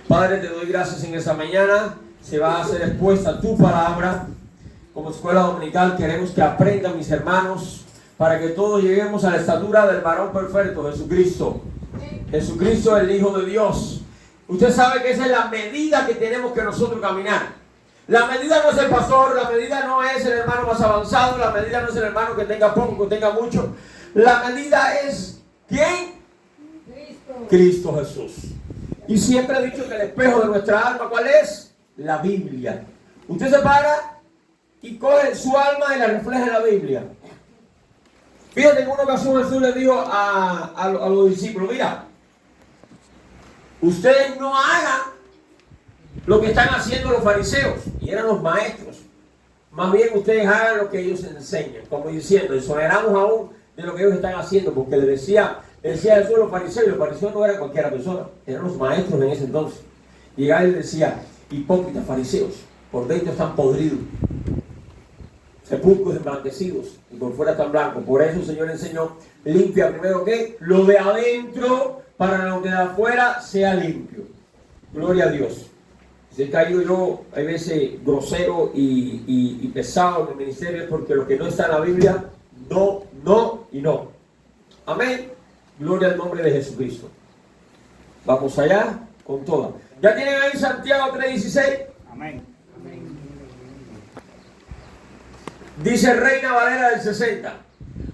Padre, te doy gracias en esta mañana. Se va a hacer expuesta tu palabra. Como escuela dominical queremos que aprendan mis hermanos para que todos lleguemos a la estatura del varón perfecto, Jesucristo. Jesucristo es el Hijo de Dios. Usted sabe que esa es la medida que tenemos que nosotros caminar. La medida no es el pastor, la medida no es el hermano más avanzado, la medida no es el hermano que tenga poco, que tenga mucho. La medida es ¿quién? Cristo Jesús. Y siempre he dicho que el espejo de nuestra alma, ¿cuál es? La Biblia. Usted se para y coge su alma y la refleja en la Biblia. Fíjate, en una ocasión Jesús le dijo a los discípulos: mira, ustedes no hagan lo que están haciendo los fariseos, y eran los maestros. Más bien ustedes hagan lo que ellos enseñan, como diciendo, exoneramos aún de lo que ellos están haciendo, porque le decía Jesús a los fariseos, y los fariseos no eran cualquier persona, eran los maestros en ese entonces. Y él decía: hipócritas fariseos, por dentro están podridos, sepulcros emblanquecidos, y por fuera están blancos. Por eso el Señor enseñó: limpia primero ¿qué? Lo de adentro, para lo que de afuera sea limpio. Gloria a Dios. Si he caído yo, hay veces grosero y pesado en el ministerio, es porque lo que no está en la Biblia, no, no y no. Amén. Gloria al nombre de Jesucristo. Vamos allá con toda. ¿Ya tienen ahí Santiago 3:16? Amén. Dice Reina Valera del 60.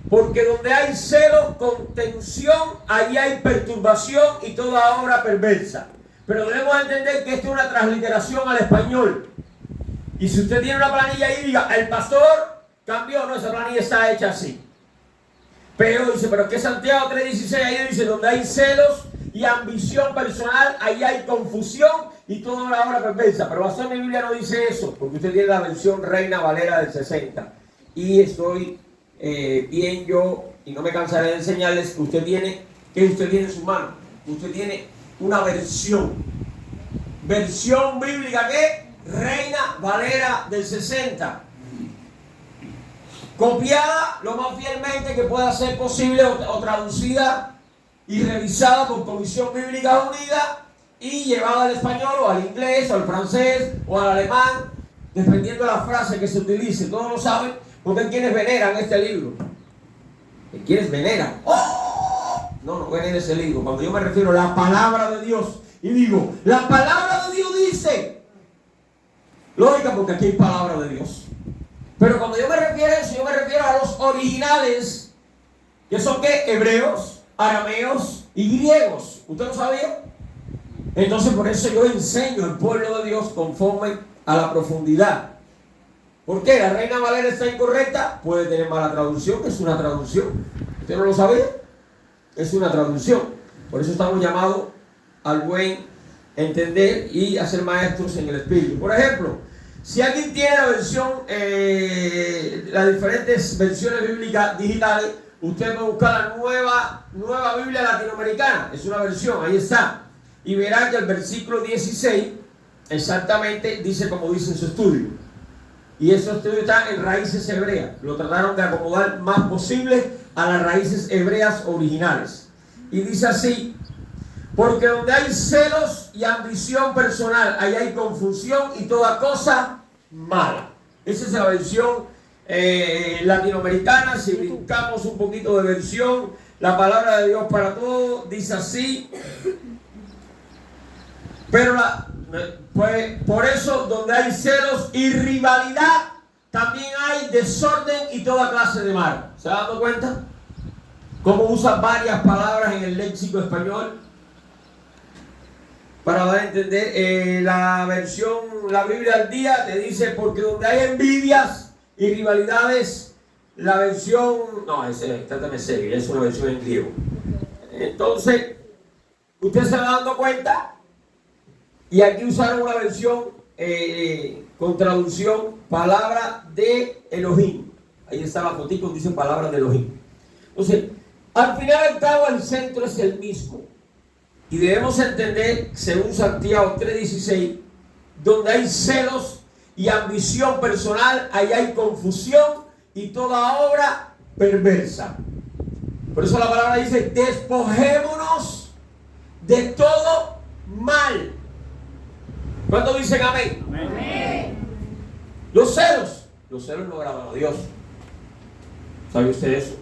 Porque donde hay celo, contención, ahí hay perturbación y toda obra perversa. Pero debemos entender que esto es una transliteración al español. Y si usted tiene una planilla ahí, diga: el pastor cambió. No, esa planilla está hecha así. Pero dice, pero que Santiago 3:16, ahí dice: donde hay celos y ambición personal, ahí hay confusión y toda una obra perversa. Pero pastor, mi Biblia no dice eso, porque usted tiene la versión Reina Valera del 60. Y estoy bien yo, y no me cansaré de enseñarles que usted tiene en su mano. Usted tiene una versión bíblica que Reina Valera del 60, copiada lo más fielmente que pueda ser posible, o traducida y revisada por Comisión Bíblica Unida y llevada al español o al inglés o al francés o al alemán, dependiendo de la frase que se utilice. Todos lo saben, porque hay quienes veneran este libro. Hay quienes veneran. ¡Oh! No venera ese libro. Cuando yo me refiero a la palabra de Dios y digo: la palabra de Dios dice, lógica, porque aquí hay palabra de Dios. Pero cuando yo me refiero a eso, yo me refiero a los originales, que son ¿qué? Hebreos, arameos y griegos. ¿Usted lo sabía? Entonces por eso yo enseño al pueblo de Dios conforme a la profundidad. ¿Por qué? ¿La Reina Valera está incorrecta? Puede tener mala traducción, es una traducción. ¿Usted no lo sabía? Es una traducción. Por eso estamos llamados al buen entender y a ser maestros en el espíritu. Por ejemplo, si alguien tiene la versión, las diferentes versiones bíblicas digitales, usted puede buscar la nueva Biblia latinoamericana. Es una versión, ahí está. Y verá que el versículo 16 exactamente dice como dice en su estudio. Y ese estudio está en raíces hebreas. Lo trataron de acomodar más posible a las raíces hebreas originales. Y dice así: porque donde hay celos y ambición personal, ahí hay confusión y toda cosa mala. Esa es la versión latinoamericana. Si brincamos un poquito de versión, la palabra de Dios para todos dice así: pero pues, por eso donde hay celos y rivalidad, también hay desorden y toda clase de mal. ¿Se ha dado cuenta? Cómo usa varias palabras en el léxico español para dar a entender. La versión, la Biblia al día, te dice: porque donde hay envidias y rivalidades. La versión, no, trátame serio, es una versión en griego. Entonces, usted se va dando cuenta. Y aquí usaron una versión con traducción, palabra de Elohim. Ahí está la fotico, dice palabra de Elohim. Entonces, al final y al cabo, el centro es el mismo. Y debemos entender, según Santiago 3:16, donde hay celos y ambición personal, ahí hay confusión y toda obra perversa. Por eso la palabra dice: despojémonos de todo mal. ¿Cuántos dicen amén? Amén. Los celos no agradan a Dios. ¿Sabe usted eso?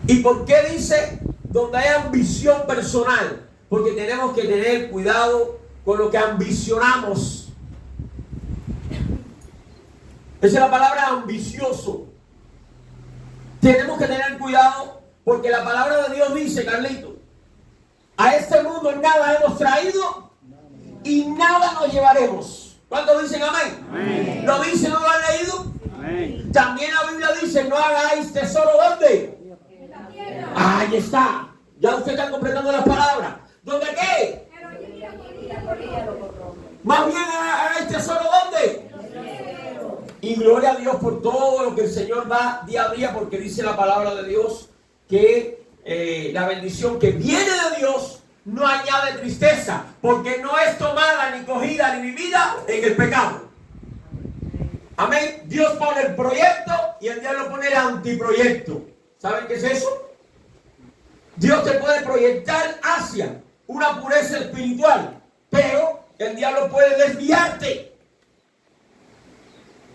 ¿Y por qué dice donde hay ambición personal? Porque tenemos que tener cuidado con lo que ambicionamos. Esa es la palabra ambicioso. Tenemos que tener cuidado porque la palabra de Dios dice, Carlito, a este mundo nada hemos traído y nada nos llevaremos. ¿Cuántos dicen amén? Amén. ¿Lo dice, no lo han leído? Amén. También la Biblia dice, no hagáis tesoro ¿dónde? En la tierra. Ahí está. Ya usted está completando las palabras. ¿Dónde qué? Más bien hagáis tesoro ¿dónde? Y gloria a Dios por todo lo que el Señor da día a día, porque dice la palabra de Dios que la bendición que viene de Dios no añade tristeza, porque no es tomada ni cogida ni vivida en el pecado. Amén. Dios pone el proyecto y el diablo pone el antiproyecto. ¿Saben qué es eso? Dios te puede proyectar hacia una pureza espiritual, pero el diablo puede desviarte.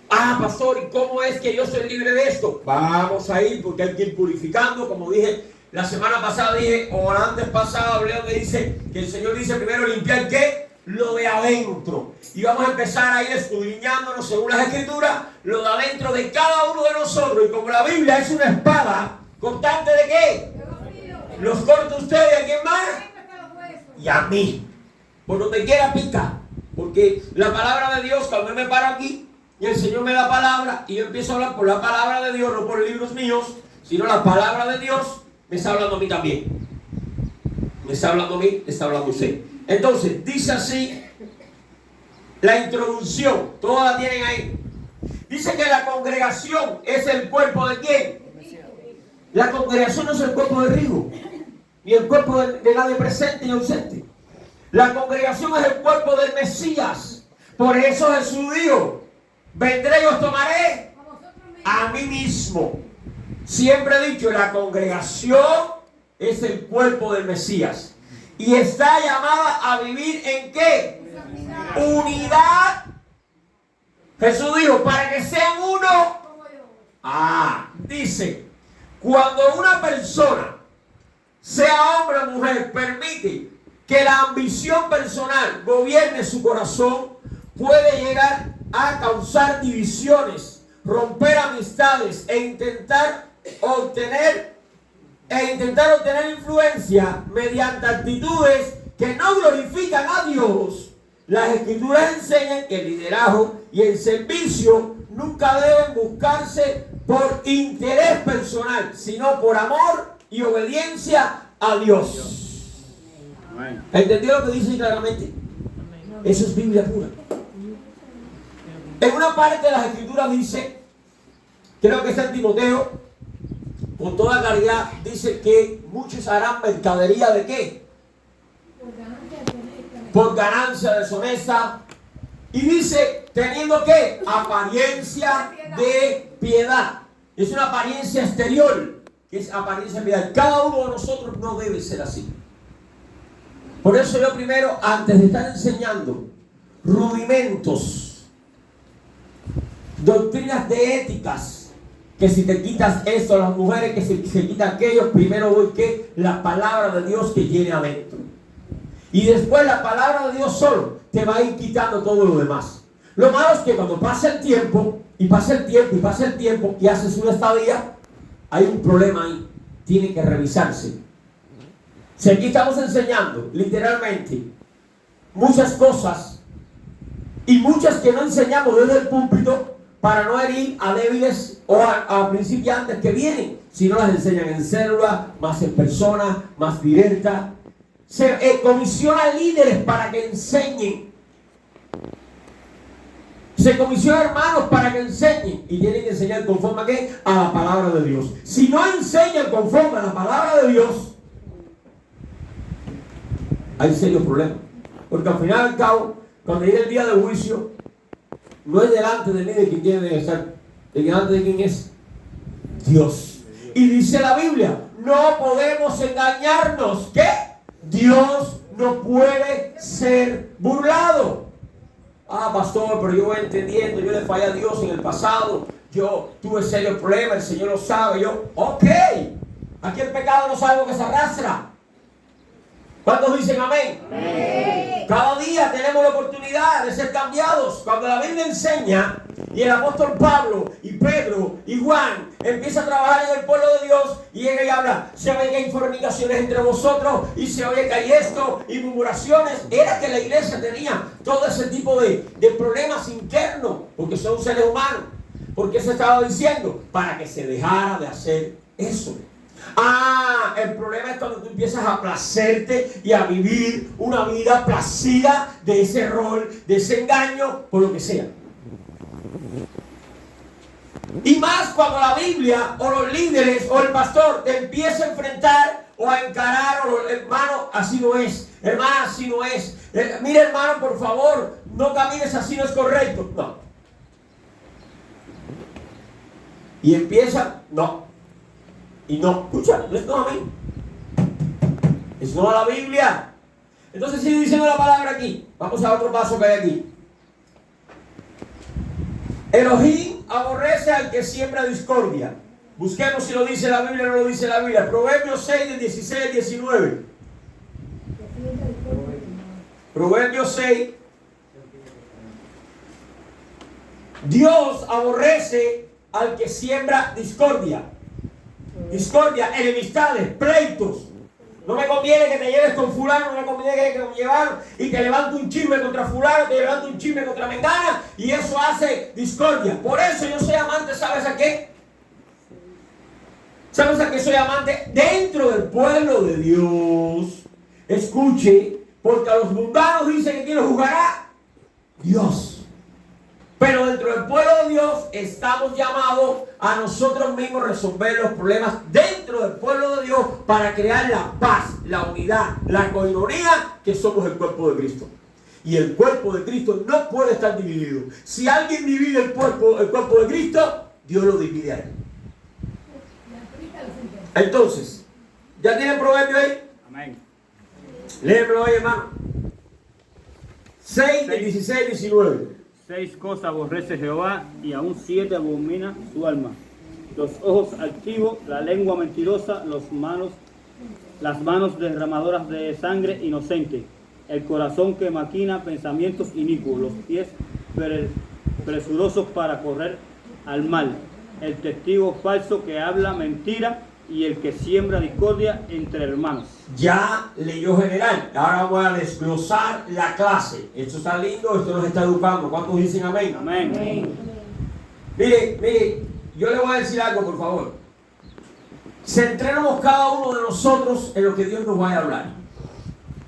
Ah, pastor, ¿y cómo es que yo soy libre de esto? Vamos a ir, porque hay que ir purificando. Como dije la semana pasada, o antes pasada, hablé donde dice que el Señor dice primero limpiar ¿qué? Lo de adentro. Y vamos a empezar a ir escudriñándonos según las Escrituras, lo de adentro de cada uno de nosotros. Y como la Biblia es una espada cortante de ¿qué? Los corta usted y a quién más. Y a mí. Por donde quiera pica. Porque la palabra de Dios, cuando me paro aquí, y el Señor me da palabra, y yo empiezo a hablar por la palabra de Dios, no por libros míos, sino la palabra de Dios, me está hablando a mí también. Me está hablando a mí, está hablando a usted. Entonces, dice así la introducción, todas la tienen ahí. Dice que la congregación es el cuerpo de ¿quién? La congregación no es el cuerpo de Rigo, ni el cuerpo de nadie presente y ausente. La congregación es el cuerpo del Mesías. Por eso Jesús dijo, vendré y os tomaré a mí mismo. Siempre he dicho, la congregación es el cuerpo del Mesías. Y está llamada a vivir ¿en qué? Unidad. Jesús dijo, para que sean uno. Dice, cuando una persona, sea hombre o mujer, permite que la ambición personal gobierne su corazón, puede llegar a causar divisiones, romper amistades e intentar obtener influencia mediante actitudes que no glorifican a Dios. Las Escrituras enseñan que el liderazgo y el servicio nunca deben buscarse por interés personal, sino por amor y obediencia a Dios. ¿Entendió lo que dice claramente? Eso es Biblia pura. En una parte de las Escrituras dice, creo que está en Timoteo, con toda claridad, dice que muchos harán mercadería ¿de qué? Por ganancia deshonesta. Y dice, teniendo ¿qué? Apariencia de piedad. Es una apariencia exterior, que es apariencia de piedad. Cada uno de nosotros no debe ser así. Por eso yo primero, antes de estar enseñando rudimentos, doctrinas de éticas, que si te quitas esto a las mujeres, que si se quita aquello, primero voy que la palabra de Dios que llene adentro. Y después la palabra de Dios solo te va a ir quitando todo lo demás. Lo malo es que cuando pasa el tiempo, y pasa el tiempo, y pasa el tiempo, y haces una estadía, hay un problema ahí. Tiene que revisarse. Si aquí estamos enseñando, literalmente, muchas cosas, y muchas que no enseñamos desde el púlpito, para no herir a débiles o a principiantes que vienen, si no las enseñan en célula, más en persona, más directa. Se comisiona líderes para que enseñen. Se comisiona hermanos para que enseñen. Y tienen que enseñar conforme a ¿qué? A la palabra de Dios. Si no enseñan conforme a la palabra de Dios, hay serios problemas. Porque al final y al cabo, cuando llegue el día del juicio, no es delante de mí de quien tiene que estar. Delante de quién es Dios. Y dice la Biblia, no podemos engañarnos. ¿Qué? Dios no puede ser burlado. Ah, pastor, pero yo voy entendiendo, yo le fallé a Dios en el pasado, yo tuve serios problemas, el Señor lo sabe. Ok, aquí el pecado no sabe lo que se arrastra. ¿Cuántos dicen amén? Amén. Cada día tenemos la oportunidad de ser cambiados. Cuando la Biblia enseña, y el apóstol Pablo y Pedro y Juan empiezan a trabajar en el pueblo de Dios, y llega y habla, se oye que hay fornicaciones entre vosotros, y se oye que hay esto, y murmuraciones. Era que la iglesia tenía todo ese tipo de problemas internos, porque son seres humanos. ¿Por qué se estaba diciendo? Para que se dejara de hacer eso. Ah, el problema es cuando tú empiezas a placerte y a vivir una vida placida de ese rol, de ese engaño, por lo que sea. Y más cuando la Biblia o los líderes o el pastor te empieza a enfrentar o a encarar, o hermano, así no es, hermana, así no es. Mira, hermano, por favor, no camines así, no es correcto. No. Y empieza, no. Y no, escucha, no es no a mí. Es no a la Biblia. Entonces sigue diciendo la palabra aquí. Vamos a otro paso que hay aquí. Elohim aborrece al que siembra discordia. Busquemos si lo dice la Biblia o no lo dice la Biblia. Proverbios 6, del 16 al 19. Proverbios 6. Dios aborrece al que siembra discordia. Discordia, enemistades, pleitos. No me conviene que te lleves con fulano, no me conviene que me llevar y te levante un chisme contra fulano, te levante un chisme contra mengana, y eso hace discordia. Por eso yo soy amante, ¿sabes a qué? ¿Sabes a qué soy amante? Dentro del pueblo de Dios. Escuche, porque a los mundanos dicen que quién los juzgará, Dios. Pero dentro del pueblo de Dios estamos llamados a nosotros mismos resolver los problemas dentro del pueblo de Dios para crear la paz, la unidad, la coinonía, que somos el cuerpo de Cristo. Y el cuerpo de Cristo no puede estar dividido. Si alguien divide el cuerpo de Cristo, Dios lo divide a él. Entonces, ¿ya tienen proverbio ahí? Amén. Léemelo ahí, hermano. 6 del 16 al 19. 6 cosas aborrece Jehová, y aún 7 abomina su alma: los ojos altivos, la lengua mentirosa, las manos derramadoras de sangre inocente, el corazón que maquina pensamientos inicuos, los pies presurosos para correr al mal, el testigo falso que habla mentira, y el que siembra discordia entre hermanos. Ya leyó general. Ahora voy a desglosar la clase. Esto está lindo, esto nos está educando. ¿Cuántos dicen amén? Amén. Amén. Mire, yo le voy a decir algo, por favor. Centremos cada uno de nosotros en lo que Dios nos vaya a hablar.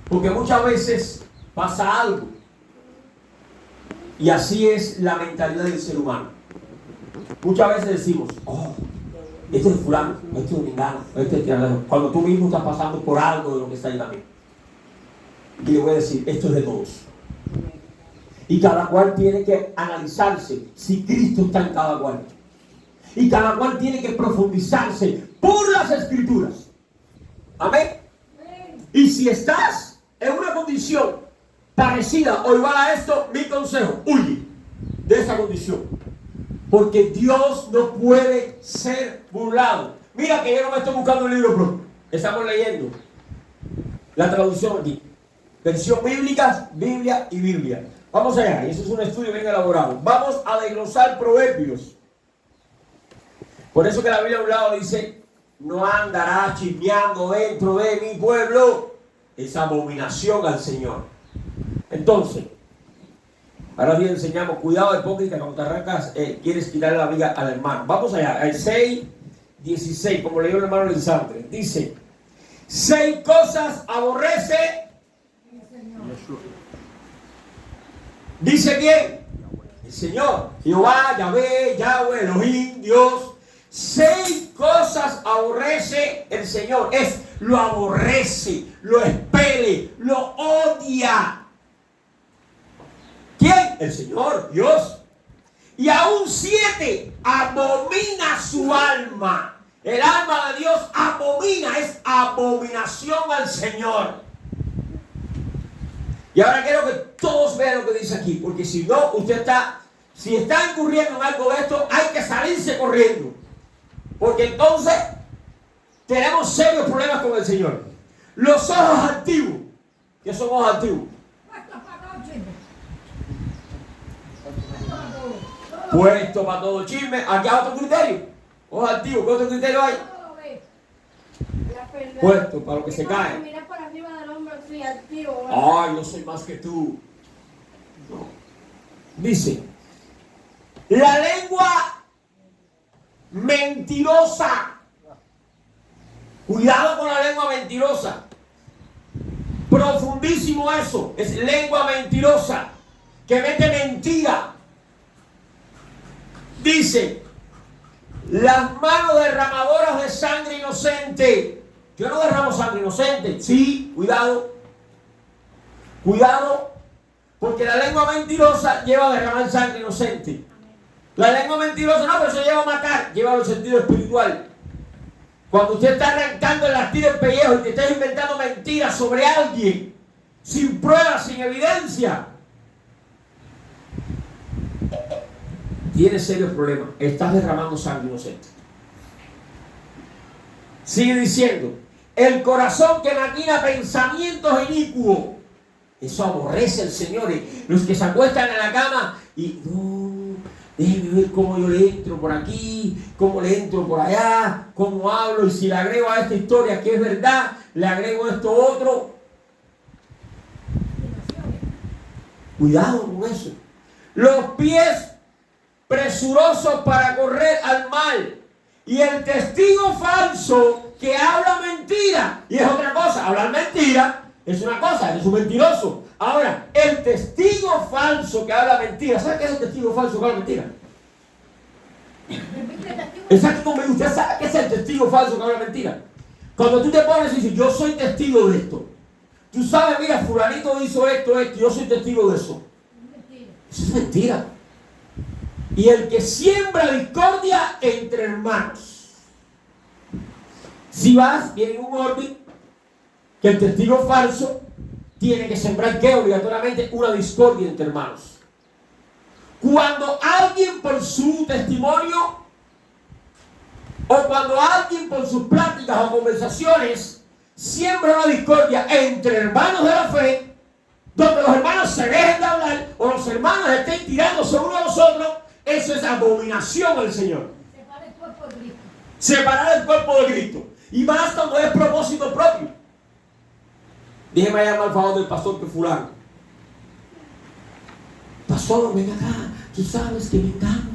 Porque muchas veces pasa algo. Y así es la mentalidad del ser humano. Muchas veces decimos, oh, este es fulano, este es mengano, este es cuando tú mismo estás pasando por algo de lo que está ahí también. Y le voy a decir, esto es de todos. Y cada cual tiene que analizarse si Cristo está en cada cual. Y cada cual tiene que profundizarse por las Escrituras. Amén. Y si estás en una condición parecida o igual a esto, mi consejo, huye de esa condición. Porque Dios no puede ser burlado. Mira que yo no me estoy buscando un libro propio. Estamos leyendo la traducción aquí. Versión bíblica, Biblia y Biblia. Vamos allá. Y eso es un estudio bien elaborado. Vamos a desglosar Proverbios. Por eso que la Biblia a un lado dice, no andará chismeando dentro de mi pueblo. Es abominación al Señor. Entonces, ahora bien enseñamos, cuidado hipócrita, cuando te arrancas, quieres quitarle la vida al hermano. Vamos allá, al 6:16, como leyó el hermano Lisandre. Dice, 6 cosas aborrece. Dice bien, el Señor, Jehová, Yahweh, Elohim, Dios. 6 cosas aborrece el Señor. Lo aborrece, lo expele, lo odia. ¿Quién? El Señor, Dios. Y aún 7, abomina su alma. El alma de Dios abomina, es abominación al Señor. Y ahora quiero que todos vean lo que dice aquí, porque si no, si está incurriendo en algo de esto, hay que salirse corriendo. Porque entonces tenemos serios problemas con el Señor. Los ojos antiguos. ¿Qué son ojos antiguos? Puesto para todo chisme. Aquí hay otro criterio. Ojos antiguos. ¿Qué otro criterio hay? Puesto para lo que se cae. Mira por arriba del hombro, sí, activo. Ay, yo soy más que tú. No. Dice, la lengua mentirosa. Cuidado con la lengua mentirosa. Profundísimo eso. Es lengua mentirosa que mete mentira. Dice, las manos derramadoras de sangre inocente. Yo no derramo sangre inocente. Sí, cuidado. Cuidado. Porque la lengua mentirosa lleva a derramar sangre inocente. La lengua mentirosa no, pero eso lleva a matar. Lleva al sentido espiritual. Cuando usted está arrancando el lastir del pellejo y te está inventando mentiras sobre alguien, sin pruebas, sin evidencia, tienes serios problemas. Estás derramando sangre inocente. Sigue diciendo, el corazón que maquina pensamientos inicuos, eso aborrece al Señor. Los que se acuestan en la cama y no, déjeme ver cómo yo le entro por aquí, cómo le entro por allá, cómo hablo, y si le agrego a esta historia que es verdad, le agrego esto otro. Cuidado con eso. Los pies presurosos para correr al mal. Y el testigo falso que habla mentira. Y es otra cosa, hablar mentira es una cosa, eres un mentiroso. Ahora, el testigo falso que habla mentira, ¿sabe qué es el testigo falso que habla mentira? Exacto conmigo, usted sabe qué es el testigo falso que habla mentira. Cuando tú te pones y dices, yo soy testigo de esto. Tú sabes, mira, fulanito hizo esto, yo soy testigo de eso. Eso es mentira. Y el que siembra discordia entre hermanos. Si vas, viene un orden que el testigo falso tiene que sembrar, ¿qué? Obligatoriamente una discordia entre hermanos. Cuando alguien por su testimonio o cuando alguien por sus pláticas o conversaciones siembra una discordia entre hermanos de la fe, donde los hermanos se dejen de hablar o los hermanos estén tirándose uno a los otros, eso es abominación al Señor. Separar el cuerpo de Cristo. Separar el cuerpo de Cristo. Y más cuando es propósito propio. Déjeme llamar al favor del pastor que fulano. Pastor, ven acá, tú sabes que me encanta.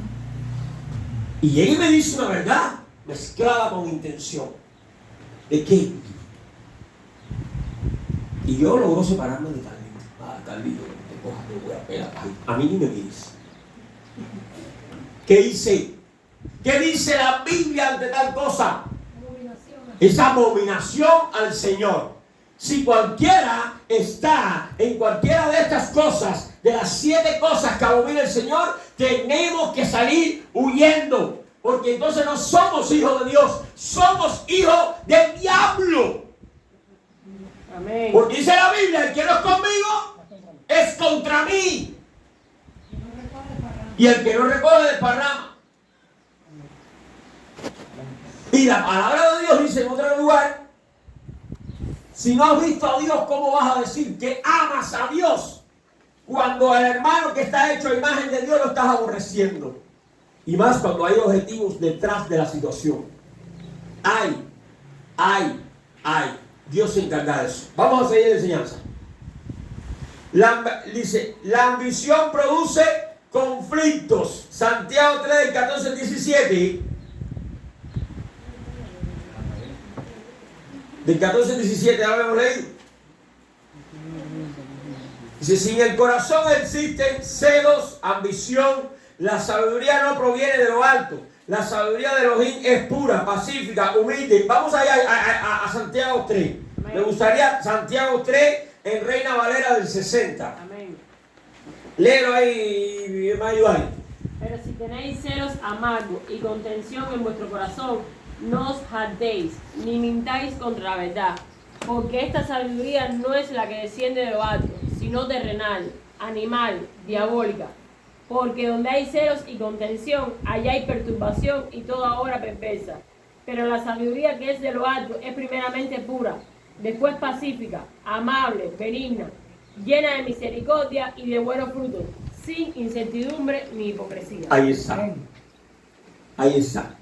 Y llega y me dice una verdad, mezclada con intención. ¿De qué? Y yo logro separarme de Carlito. Carlito, te cojas, te voy a pelar. A mí ni me dices. ¿Qué hice? ¿Qué dice la Biblia ante tal cosa? Es abominación al Señor. Si cualquiera está en cualquiera de estas cosas, de las 7 cosas que abomina el Señor, tenemos que salir huyendo. Porque entonces no somos hijos de Dios, somos hijos del diablo. Amén. Porque dice la Biblia, el que no es conmigo, es contra mí. Y el que no recoge desparrama. Y la palabra de Dios dice en otro lugar, si no has visto a Dios, ¿cómo vas a decir que amas a Dios? Cuando el hermano que está hecho a imagen de Dios lo estás aborreciendo. Y más cuando hay objetivos detrás de la situación. Ay. Dios se encarga de eso. Vamos a seguir la enseñanza. Dice, la ambición produce conflictos. Santiago 3, del 14 al 17. Del 14 al 17, ya lo hemos leído. Dice, si en el corazón existen celos, ambición, la sabiduría no proviene de lo alto. La sabiduría de Elohim es pura, pacífica, humilde. Vamos allá a Santiago 3. Amén. Me gustaría Santiago 3 en Reina Valera del 60. Amén. Léelo ahí, Mayuay. Pero si tenéis celos amargos y contención en vuestro corazón, no os jactéis, ni mintáis contra la verdad. Porque esta sabiduría no es la que desciende de lo alto, sino terrenal, animal, diabólica. Porque donde hay celos y contención, allá hay perturbación y toda obra perversa. Pero la sabiduría que es de lo alto es primeramente pura, después pacífica, amable, benigna, llena de misericordia y de buenos frutos, sin incertidumbre ni hipocresía. Ahí está. Ahí está.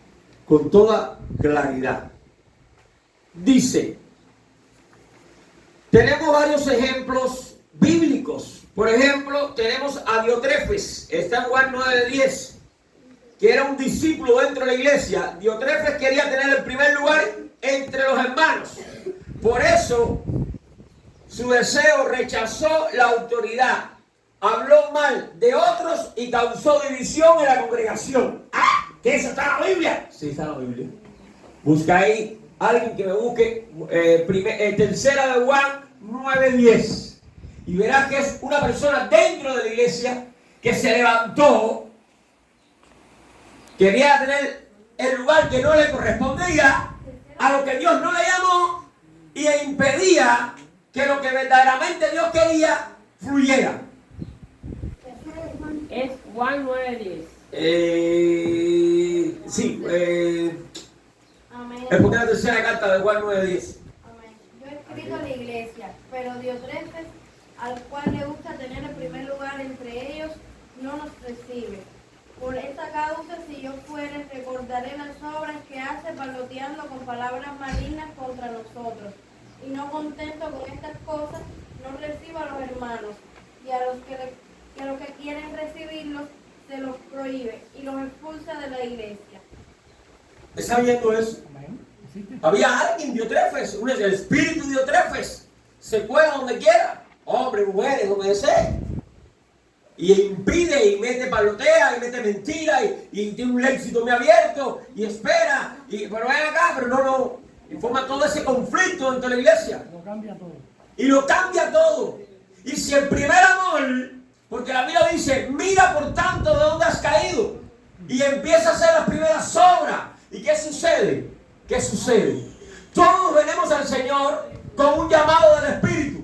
Con toda claridad. Dice, tenemos varios ejemplos bíblicos. Por ejemplo, tenemos a Diotrefes, está en Juan 9:10, que era un discípulo dentro de la iglesia. Diotrefes quería tener el primer lugar entre los hermanos. Por eso, su deseo rechazó la autoridad, habló mal de otros y causó división en la congregación. ¡Ah! ¿Que eso está en la Biblia? Sí, está en la Biblia. Busca ahí alguien que me busque tercera de Juan 9:10. Y verás que es una persona dentro de la iglesia que se levantó, quería tener el lugar que no le correspondía, a lo que Dios no le llamó, y impedía que lo que verdaderamente Dios quería fluyera. Es Juan 9:10. Sí, Amén. es porque la tercera carta de Juan 9:10. Amén. Yo he escrito a la iglesia, pero Diotrefes, al cual le gusta tener el primer lugar entre ellos, no nos recibe. Por esta causa, si yo fuere, recordaré las obras que hace parloteando con palabras malignas contra nosotros. Y no contento con estas cosas, no reciba a los hermanos, y a los que quieren recibirlos, se los prohíbe y los expulsa de la iglesia. ¿Está viendo eso? Había alguien, Diotrefes, el espíritu Diotrefes, se cuela donde quiera. Hombres, mujeres, donde desee. Y impide, y mete palotea, y mete mentira, y tiene un léxico muy abierto, y espera, pero ven acá, pero no, y forma todo ese conflicto dentro de la iglesia. Lo cambia todo. Y lo cambia todo. Y si el primer amor, porque la Biblia dice, mira por tanto de dónde has caído, y empieza a hacer las primeras obras. ¿Y qué sucede? ¿Qué sucede? Todos venimos al Señor con un llamado del Espíritu.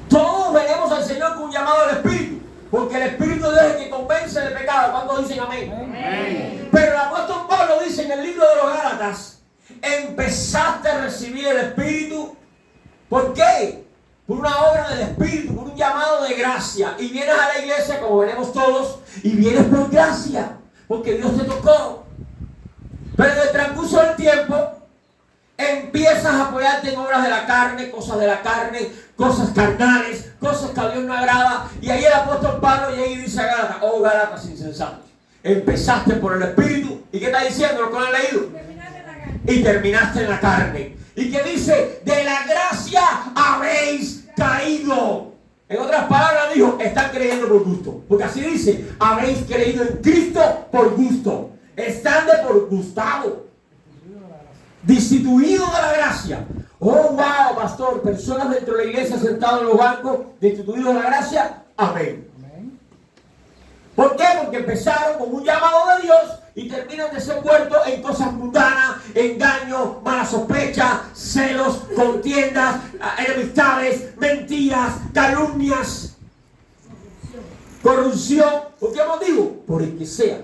Todos venimos al Señor con un llamado del Espíritu, porque el Espíritu de Dios es el que convence de pecado. ¿Cuántos dicen amén? Amén. Pero el apóstol Pablo dice en el libro de los Gálatas, empezaste a recibir el Espíritu. ¿Por qué? Por una obra del Espíritu, por un llamado de gracia. Y vienes a la iglesia, como venimos todos, y vienes por gracia, porque Dios te tocó. Pero en el transcurso del tiempo, empiezas a apoyarte en obras de la carne, cosas carnales, cosas que a Dios no agrada. Y ahí el apóstol Pablo llega y dice a Gálatas, oh Gálatas insensatos, empezaste por el Espíritu. ¿Y qué está diciendo? ¿Lo que han leído? Y terminaste en la carne. Y que dice, de la gracia habéis caído. En otras palabras dijo, están creyendo por gusto. Porque así dice, habéis creído en Cristo por gusto. Están de por gustado. Destituido de la gracia. Oh, wow, pastor, personas dentro de la iglesia sentados en los bancos, destituidos de la gracia. Amén. ¿Por qué? Porque empezaron con un llamado de Dios y terminan desenvueltos en cosas mundanas, engaños, malas sospechas, celos, contiendas, enemistades, mentiras, calumnias, corrupción. ¿Por qué motivo? Por el que sea.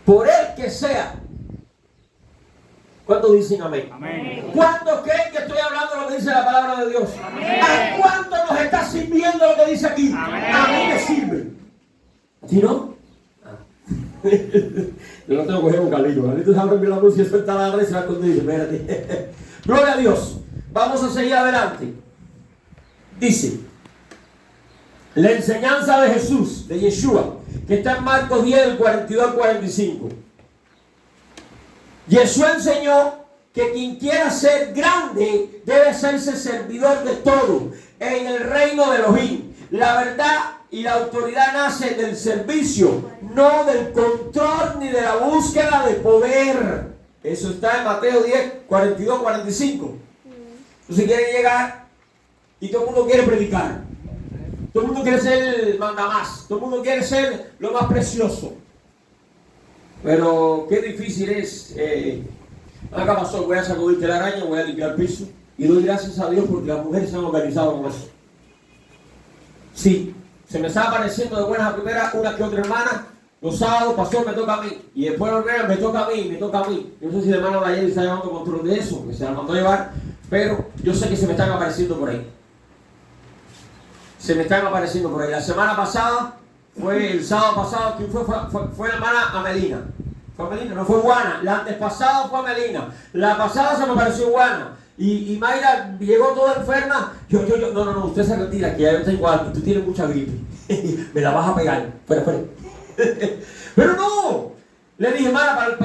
Por el que sea. ¿Cuántos dicen amén? Amén. ¿Cuántos creen que estoy hablando de lo que dice la palabra de Dios? Amén. ¿A cuántos nos está sirviendo lo que dice aquí? Amén. A mí me sirve. ¿Sí no? Yo no tengo que coger un Carlito. Carlito sabe que la música suelta la red y se va contigo. Espérate. Gloria a Dios. Vamos a seguir adelante. Dice, la enseñanza de Jesús, de Yeshua, que está en Marcos 10, del 42 al 45. Yeshua enseñó que quien quiera ser grande debe hacerse servidor de todo en el reino de Elohim. La verdad y la autoridad nace del servicio, no del control ni de la búsqueda de poder. Eso está en Mateo 10, 42, 45. Entonces quieren llegar y todo el mundo quiere predicar. Todo el mundo quiere ser el mandamás. Todo el mundo quiere ser lo más precioso. Pero qué difícil es. Acá pasó, voy a sacudirte la araña, voy a limpiar el piso. Y doy gracias a Dios porque las mujeres se han organizado con eso. Sí, se me está apareciendo de buenas a primeras una que otra hermana. Los sábados, pastor, me toca a mí. Y después los viernes me toca a mí, me toca a mí. Yo no sé si la hermana de ayer está llevando control de eso, que se la mandó a llevar. Pero yo sé que se me están apareciendo por ahí. Se me están apareciendo por ahí. La semana pasada, fue el sábado pasado, ¿quién fue? Fue la hermana Amelina. Fue Amelina, no fue Juana. La antes pasada fue Amelina. La pasada se me apareció Juana. Y Mayra llegó toda enferma. No, usted se retira, que ya yo tengo algo. Tú tienes mucha gripe. Me la vas a pegar. Espera. Pero no. Le dije, hermana,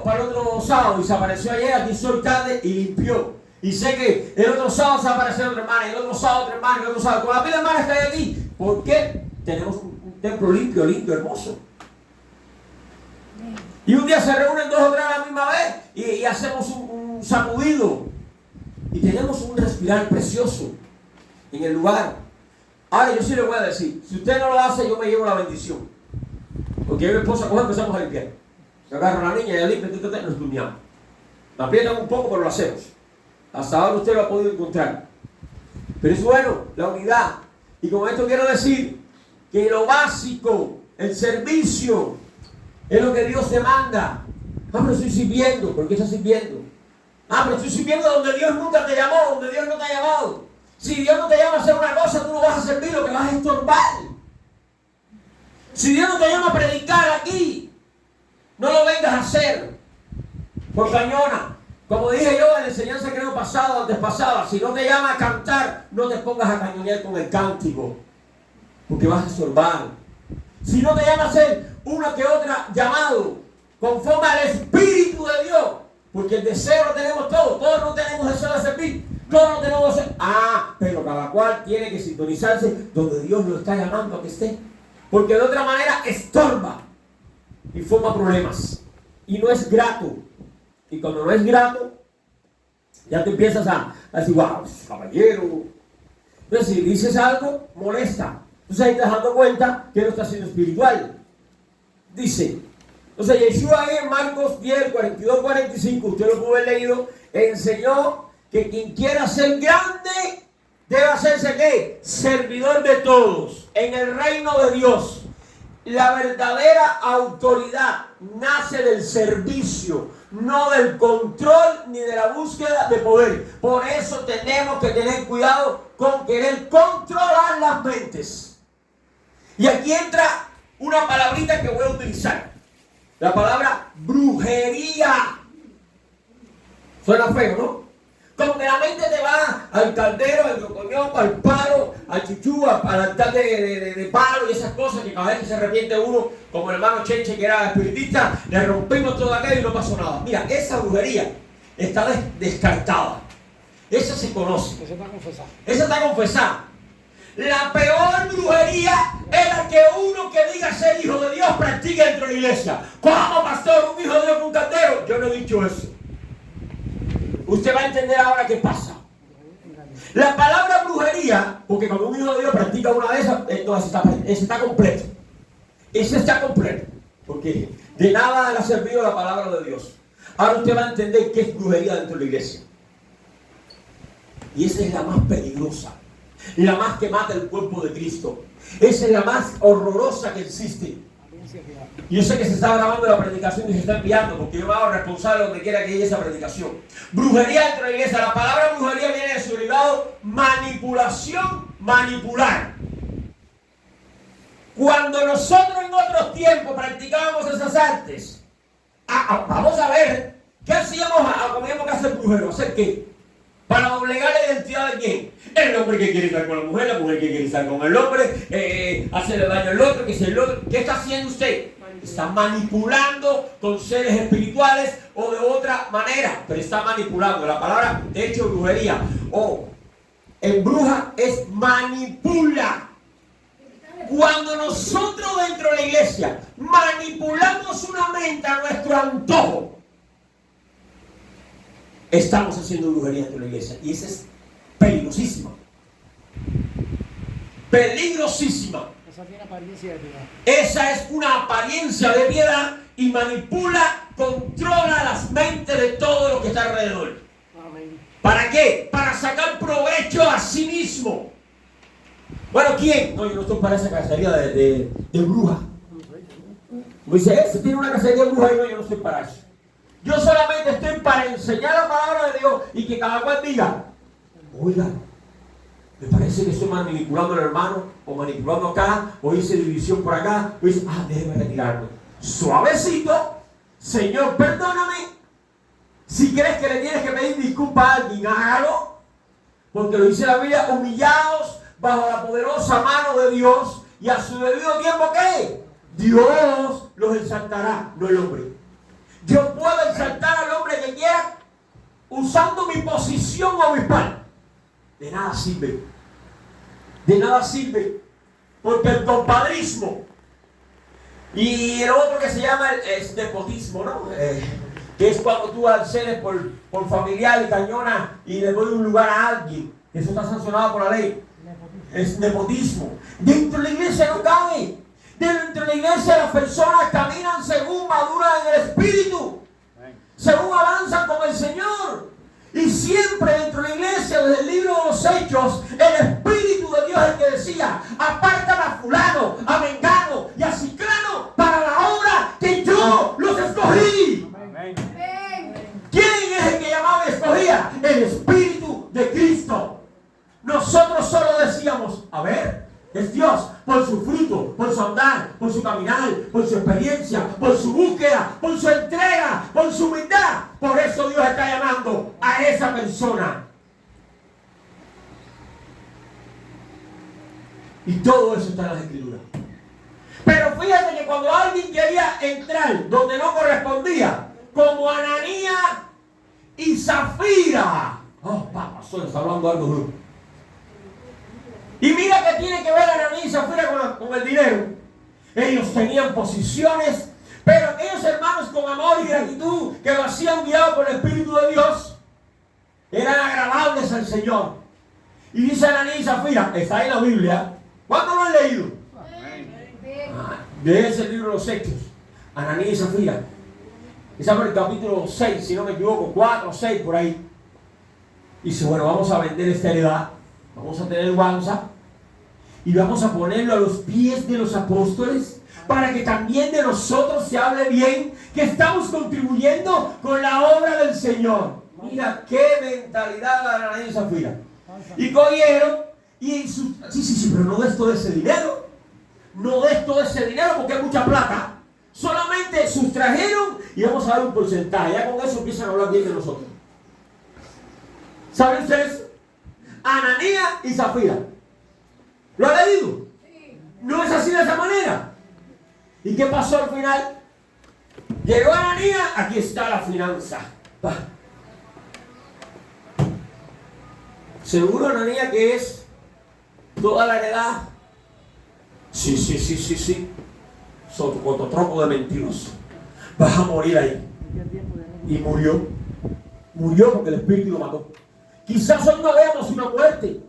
para el otro sábado. Y se apareció ayer, aquí soy tarde, y limpió. Y sé que el otro sábado se va a aparecer otra hermana, y el otro sábado otra hermana, y el otro sábado. Con la pila de hermanas que hay aquí. ¿Por qué? Tenemos un templo limpio, hermoso. Y un día se reúnen 2 o 3 a la misma vez y hacemos un sacudido. Y tenemos un respirar precioso en el lugar. Ahora yo sí le voy a decir, si usted no lo hace, yo me llevo la bendición. Porque yo y mi esposa empezamos a limpiar. Se agarra a la niña y la limpia, nos durmiamos. La aprietan un poco, pero lo hacemos. Hasta ahora usted lo ha podido encontrar. Pero es bueno, la unidad. Y con esto quiero decir que lo básico, el servicio, es lo que Dios demanda. Pero estoy sirviendo. ¿Por qué estás sirviendo? Pero estoy sirviendo donde Dios nunca te llamó, donde Dios no te ha llamado. Si Dios no te llama a hacer una cosa, tú no vas a servir, lo que vas a estorbar. Si Dios no te llama a predicar aquí, no lo vengas a hacer por cañona. Como dije yo en la enseñanza creo pasada, antes pasada, si no te llama a cantar, no te pongas a cañonear con el cántico, porque vas a estorbar. Si no te llama a hacer una que otra llamado, conforme al Espíritu de Dios, porque el deseo lo tenemos todos no tenemos deseo de servir, todos no tenemos deseo. Pero cada cual tiene que sintonizarse donde Dios lo está llamando a que esté, porque de otra manera estorba y forma problemas, y no es grato. Y cuando no es grato, ya te empiezas a decir, wow, caballero. Entonces, si dices algo, molesta. Entonces ahí te das dando cuenta que no estás siendo espiritual. Dice, entonces Yeshua ahí en Marcos 10, 42, 45, usted lo pudo haber leído, enseñó que quien quiera ser grande debe hacerse ¿qué? Servidor de todos en el reino de Dios. La verdadera autoridad nace del servicio, no del control ni de la búsqueda de poder. Por eso tenemos que tener cuidado con querer controlar las mentes. Y aquí entra una palabrita que voy a utilizar. La palabra brujería. Suena feo, ¿no? Como que la mente te va al caldero, al rocoñón, al palo, al chuchú, al altar de palo y esas cosas que cada vez que se arrepiente uno, como el hermano Cheche que era espiritista, le rompimos todo aquello y no pasó nada. Mira, esa brujería está descartada. Esa se conoce. Esa está confesada. Esa está confesada. La peor brujería es la que uno que diga ser hijo de Dios practique dentro de la iglesia. ¿Cómo, pastor? ¿Un hijo de Dios con un caldero? Yo no he dicho eso. Usted va a entender ahora qué pasa. La palabra brujería, porque cuando un hijo de Dios practica una de esas, entonces ese está completo. Ese está completo. Porque de nada le ha servido la palabra de Dios. Ahora usted va a entender qué es brujería dentro de la iglesia. Y esa es la más peligrosa. La más que mata el cuerpo de Cristo. Esa es la más horrorosa que existe. Yo sé que se está grabando la predicación y se está enviando, porque yo me hago responsable donde quiera que llegue esa predicación. Brujería dentro de la iglesia. La palabra brujería viene de su derivado manipulación, manipular. Cuando nosotros en otros tiempos practicábamos esas artes, vamos a ver, ¿qué hacíamos como que hacer brujero? ¿Hacer qué? Para doblegar la identidad de quién. El hombre que quiere estar con la mujer que quiere estar con el hombre, hacerle daño al otro, que si el otro. ¿Qué está haciendo usted? Está manipulando con seres espirituales o de otra manera, pero está manipulando. La palabra, de hecho, brujería o embruja es manipula. Cuando nosotros dentro de la iglesia manipulamos una mente a nuestro antojo, estamos haciendo brujería dentro de la iglesia. Y esa es peligrosísima. Peligrosísima. Esa tiene apariencia de piedad. Esa es una apariencia de piedad y manipula, controla las mentes de todo lo que está alrededor. Amén. ¿Para qué? Para sacar provecho a sí mismo. Bueno, ¿quién? No, yo no estoy para esa cacería de bruja. Me dice, ese tiene una cacería de bruja y no, yo no estoy para eso. Yo solamente estoy para enseñar la palabra de Dios y que cada cual diga, oiga, me parece que estoy manipulando al hermano, o manipulando acá, o hice división por acá, o dice, déjeme retirarme. Suavecito, Señor, perdóname. Si crees que le tienes que pedir disculpas a alguien, hágalo. Porque lo dice la Biblia, humillados bajo la poderosa mano de Dios, y a su debido tiempo, ¿qué? Dios los exaltará, no el hombre. Yo puedo exaltar al hombre que quiera usando mi posición o mi pan. De nada sirve. De nada sirve. Porque el compadrismo y el otro que se llama el nepotismo, ¿no? Que es cuando tú accedes por familiar y cañona y le doy un lugar a alguien. Eso está sancionado por la ley. Es nepotismo. Dentro de la iglesia no cabe. Dentro de la iglesia las personas caminan según maduran en el espíritu, según avanzan con el Señor. Y siempre dentro de la iglesia, desde el libro de los Hechos, el Espíritu de Dios es el que decía, apártame a fulano, a mengano y a ciclano para la obra que yo los escogí. Amén. ¿Quién es el que llamaba y escogía? El Espíritu de Cristo. Nosotros solo decíamos, a ver, es Dios, por su fruto, por su andar, por su caminar, por su experiencia, por su búsqueda, por su entrega, por su humildad. Por eso Dios está llamando a esa persona. Y todo eso está en las Escrituras. Pero fíjate que cuando alguien quería entrar donde no correspondía, como Ananías y Zafira. Pastor, está hablando algo duro. Y mira que tiene que ver Ananías y Zafira con el dinero. Ellos tenían posiciones, pero aquellos hermanos con amor y gratitud que lo hacían guiado por el Espíritu de Dios, eran agradables al Señor. Y dice Ananías y Zafira, está ahí en la Biblia. ¿Cuántos lo han leído? Léese el libro de los Hechos. Ananías y Zafira. Esa por el capítulo 6, si no me equivoco, 4 o 6 por ahí. Y dice, bueno, vamos a vender esta heredad. Vamos a tener guanza y vamos a ponerlo a los pies de los apóstoles para que también de nosotros se hable bien, que estamos contribuyendo con la obra del Señor. Mira qué mentalidad de Ananías y Zafira. Y cogieron y sí, pero no des todo ese dinero. No des todo ese dinero porque es mucha plata. Solamente sustrajeron y vamos a dar un porcentaje. Ya con eso empiezan a hablar bien de nosotros. ¿Saben ustedes? Ananías y Zafira. ¿Lo ha leído? Sí. No es así de esa manera. ¿Y qué pasó al final? Llegó Ananías, aquí está la finanza. ¿Seguro, Ananías, que es toda la heredad? Sí. Sotocototropo de mentiroso. Vas a morir ahí. Y murió. Murió porque el Espíritu lo mató. Quizás hoy no veamos una muerte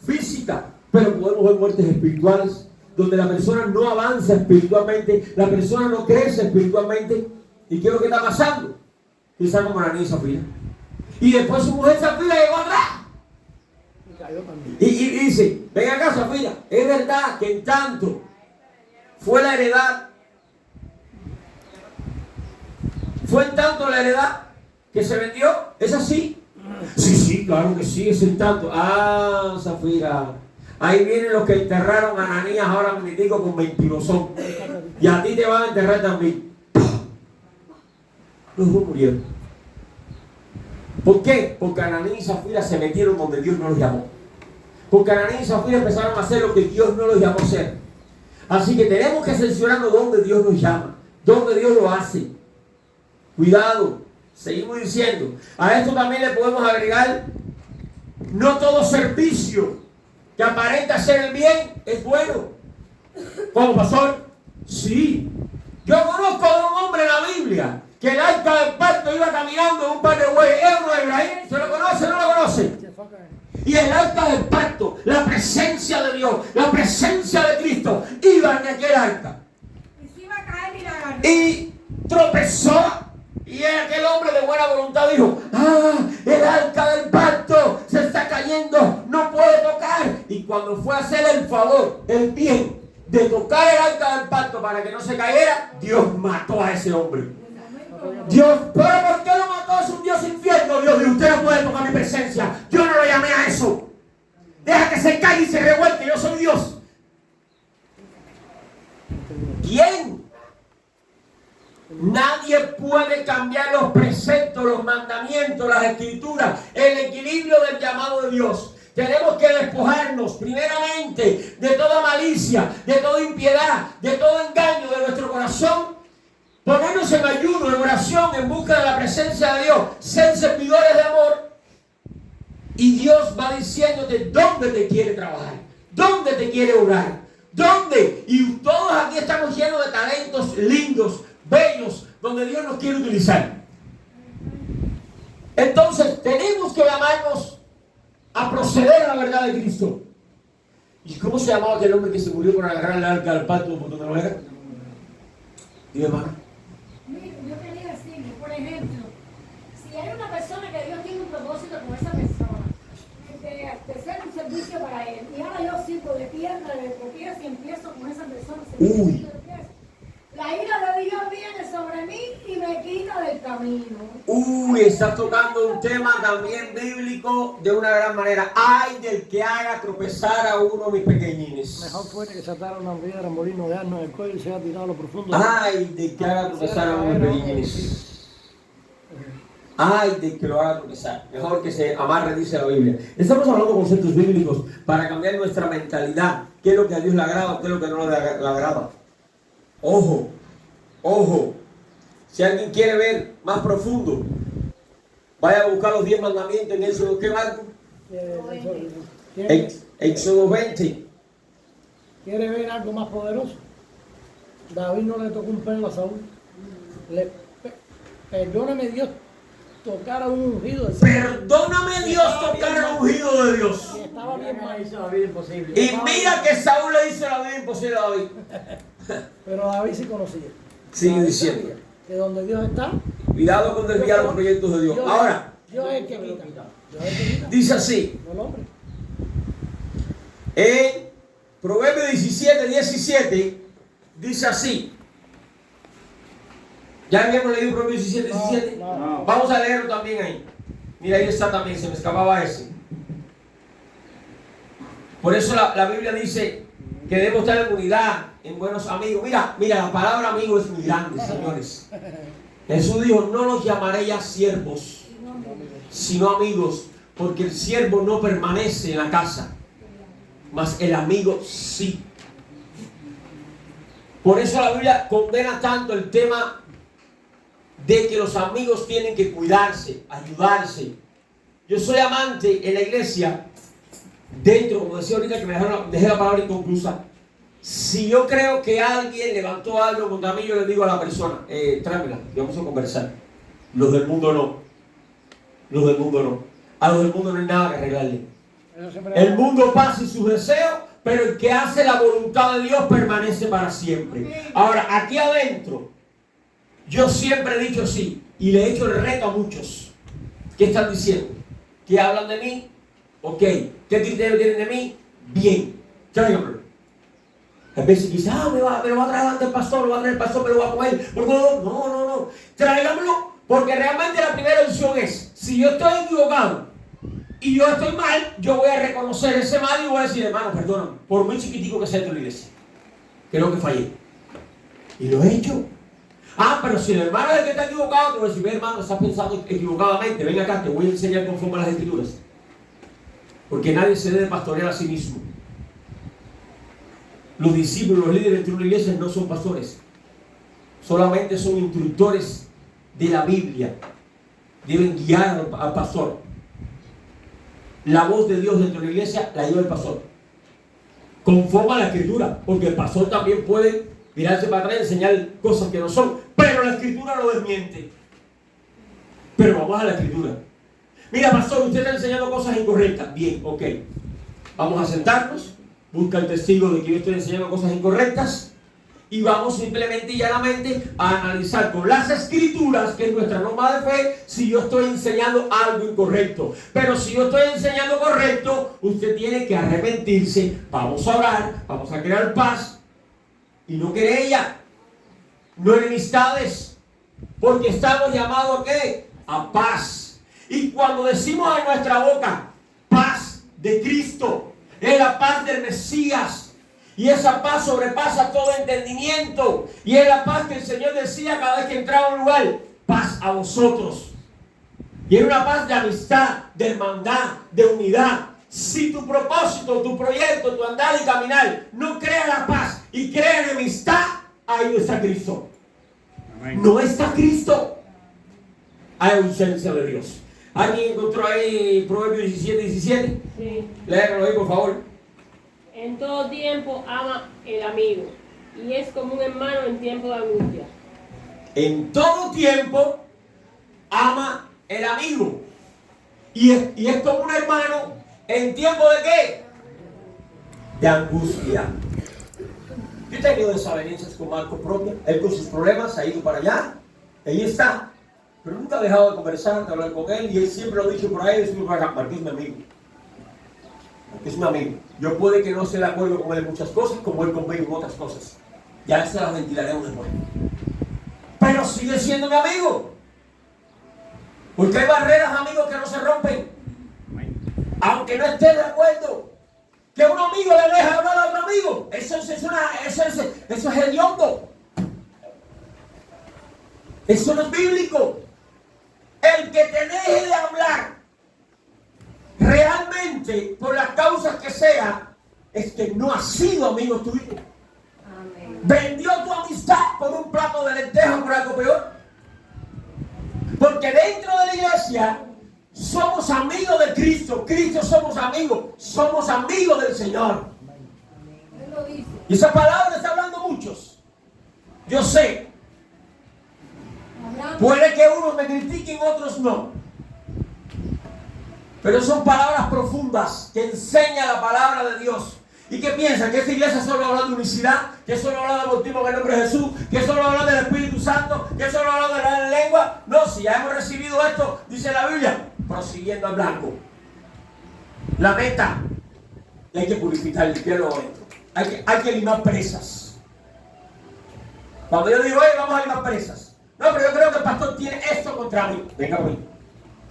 física, pero podemos ver muertes espirituales, donde la persona no avanza espiritualmente, la persona no crece espiritualmente. ¿Y qué es lo que está pasando? Quizás como Ananías y Zafira. Y después su mujer Zafira llegó atrás. Y dice, ven acá Zafira, es verdad que en tanto fue la heredad, fue en tanto la heredad que se vendió, ¿es así? Sí, claro que sí, es en tanto. Zafira, ahí vienen los que enterraron a Ananías ahora mismo con mentirosón. Y a ti te van a enterrar también. Los dos murieron. ¿Por qué? Porque Ananías y Zafira se metieron donde Dios no los llamó. Porque Ananías y Zafira empezaron a hacer lo que Dios no los llamó a hacer. Así que tenemos que seleccionarnos donde Dios nos llama, donde Dios lo hace. Cuidado. Seguimos diciendo, a esto también le podemos agregar, no todo servicio que aparenta hacer el bien es bueno. ¿Cómo, pastor? Sí. Yo conozco a un hombre en la Biblia que el arca del pacto iba caminando en un par de bueyes. ¿Es uno de Ibrahim? ¿Se lo conoce o no lo conoce? Y el arca del pacto, la presencia de Dios, la presencia de Cristo, iba en aquel arca. Y tropezó. Y aquel hombre de buena voluntad dijo, el arca del pacto se está cayendo, no puede tocar. Y cuando fue a hacer el favor, el bien, de tocar el arca del pacto para que no se cayera, Dios mató a ese hombre. Dios, ¿pero por qué lo mató? Es un Dios infiel. Dios dijo, usted no puede tocar mi presencia. Yo no lo llamé a eso. Deja que se caiga y se revuelque, yo soy Dios. ¿Quién? Nadie puede cambiar los preceptos, los mandamientos, las escrituras, el equilibrio del llamado de Dios. Tenemos que despojarnos primeramente de toda malicia, de toda impiedad, de todo engaño de nuestro corazón. Ponernos en ayuno, en oración, en busca de la presencia de Dios, ser servidores de amor. Y Dios va diciéndote dónde te quiere trabajar, dónde te quiere orar, dónde. Y todos aquí estamos llenos de talentos lindos, bellos, donde Dios nos quiere utilizar. Entonces tenemos que llamarnos a proceder a la verdad de Cristo. ¿Y cómo se llamaba aquel hombre que se murió por agarrar el arca del pacto por donde no era? Dios, hermano. Mire, yo quería decirle, por ejemplo, si hay una persona que Dios tiene un propósito con esa persona, de hacer un servicio para él, y ahora yo sirvo de piedra, de tropiezo y empiezo con esa persona, la ira de Dios viene sobre mí y me quita del camino. Estás tocando un tema también bíblico de una gran manera. Ay del que haga tropezar a uno de mis pequeñines. Mejor fuera que se atara una piedra, molino de asno en el cuello y se haya tirado a lo profundo. Ay del que haga tropezar a uno de mis pequeñines. Ay del que lo haga tropezar. Mejor que se amarre, dice la Biblia. Estamos hablando de conceptos bíblicos para cambiar nuestra mentalidad. ¿Qué es lo que a Dios le agrada o qué es lo que no le agrada? Ojo, ojo. Si alguien quiere ver más profundo, vaya a buscar los 10 mandamientos en Éxodo. ¿Qué marco? Éxodo 20. ¿Quiere ver algo más poderoso? David no le tocó un pelo a Saúl. Perdóname Dios tocar a un ungido de Dios. Perdóname Dios tocar al ungido de Dios. Y estaba bien mal. hizo la vida imposible. Y mira que Saúl le hizo la vida imposible a David. Pero David sí conocía. Sigue David diciendo. sabía que donde Dios está, Cuidado con desviar los proyectos de Dios. Ahora, Dios es el que quita. Dios es el que quita, dice así. no el hombre. En Proverbios 17, dice así. ¿Ya habíamos leído Proverbios 17? No. Vamos a leerlo también ahí. Mira, ahí está también, se me escapaba ese. Por eso la Biblia dice que debemos estar en unidad, en buenos amigos. Mira, la palabra amigo es muy grande, señores. Jesús dijo, no los llamaré ya siervos, sino amigos, porque el siervo no permanece en la casa, mas el amigo sí. Por eso la Biblia condena tanto el tema de que los amigos tienen que cuidarse, ayudarse. Yo soy amante en la iglesia, dentro, como decía ahorita que me dejé la palabra inconclusa. Si yo creo que alguien levantó algo contra mí, yo le digo a la persona, tráemela, vamos a conversar. Los del mundo no. Los del mundo no. A los del mundo no hay nada que arreglarle. El mundo pasa y sus deseos, pero el que hace la voluntad de Dios permanece para siempre. Ahora, aquí adentro, yo siempre he dicho sí, y le he hecho el reto a muchos. ¿Qué están diciendo? ¿Qué hablan de mí? Ok. ¿Qué criterio tienen de mí? Bien. Tráiganmelo. A veces dice, me lo va a traer ante el pastor, lo va a traer el pastor, me lo va a comer. No. Tráiganmelo, porque realmente la primera opción es, si yo estoy equivocado y yo estoy mal, yo voy a reconocer ese mal y voy a decir, hermano, perdóname, por muy chiquitico que sea de la iglesia. Creo que fallé. Y lo he hecho. Pero si el hermano es el que está equivocado, te voy a decir, hermano, estás pensando equivocadamente, ven acá, te voy a enseñar conforme a las escrituras. Porque nadie se debe pastorear a sí mismo. Los discípulos, los líderes de una iglesia no son pastores. Solamente son instructores de la Biblia. Deben guiar al pastor. La voz de Dios dentro de la iglesia la lleva el pastor. Conforme a la escritura. Porque el pastor también puede mirarse para atrás y enseñar cosas que no son. Pero la escritura lo desmiente. Pero vamos a la escritura. Mira, pastor, usted está enseñando cosas incorrectas. Bien, ok. Vamos a sentarnos. Busca el testigo de que yo estoy enseñando cosas incorrectas. y vamos simplemente y llanamente a analizar con las escrituras, que es nuestra norma de fe, si yo estoy enseñando algo incorrecto. Pero si yo estoy enseñando correcto, usted tiene que arrepentirse, vamos a orar, vamos a crear paz y no querella, no enemistades, porque estamos llamados ¿a qué? A paz. Y cuando decimos en nuestra boca paz de Cristo, es la paz del Mesías. Y esa paz sobrepasa todo entendimiento. Y es la paz que el Señor decía cada vez que entraba a un lugar: paz a vosotros. Y es una paz de amistad, de hermandad, de unidad. Si tu propósito, tu proyecto, tu andar y caminar no crea la paz y crea enemistad, ahí no está Cristo. Amén. No está Cristo. Hay ausencia de Dios. ¿Alguien encontró ahí Proverbios 17:17? Sí. Léelo ahí, por favor. En todo tiempo ama el amigo, y es como un hermano en tiempo de angustia. En todo tiempo ama el amigo. Y es como un hermano en tiempo de ¿qué? De angustia. Yo he tenido desavenencias con Marco propio. Él con sus problemas ha ido para allá. Ahí está. Pero nunca ha dejado de conversar, de hablar con él. Y él siempre lo ha dicho por ahí, siempre para acá: Marco es mi amigo. Es mi amigo. Yo puede que no esté de acuerdo con él en muchas cosas, como él conmigo en otras cosas. Ya se las ventilaremos después. Pero sigue siendo mi amigo. Porque hay barreras, amigos, que no se rompen. Aunque no esté de acuerdo. Que un amigo le deje hablar a otro amigo. Eso es hediondo. Eso no es bíblico. El que te deje de hablar realmente, por las causas que sea, es que no ha sido amigo tuyo. Amén. Vendió tu amistad por un plato de lentejas o por algo peor. Porque dentro de la iglesia somos amigos de Cristo. Cristo somos amigos del Señor. Él lo dice. Y esa palabra está hablando muchos. Yo sé. Puede que unos me critiquen, otros no. Pero son palabras profundas que enseña la palabra de Dios. ¿Y qué piensan? ¿Que esta iglesia solo habla de unicidad? ¿Que solo habla de bautismo en el nombre de Jesús? ¿Que solo habla del Espíritu Santo? ¿Que solo habla de la lengua? No, si ya hemos recibido esto, dice la Biblia, prosiguiendo al blanco. La meta, y hay que purificar, limpiarlo adentro. Hay que limar presas. Cuando yo digo, vamos a limar presas. No, pero yo creo que el pastor tiene esto contra mí. Venga, güey.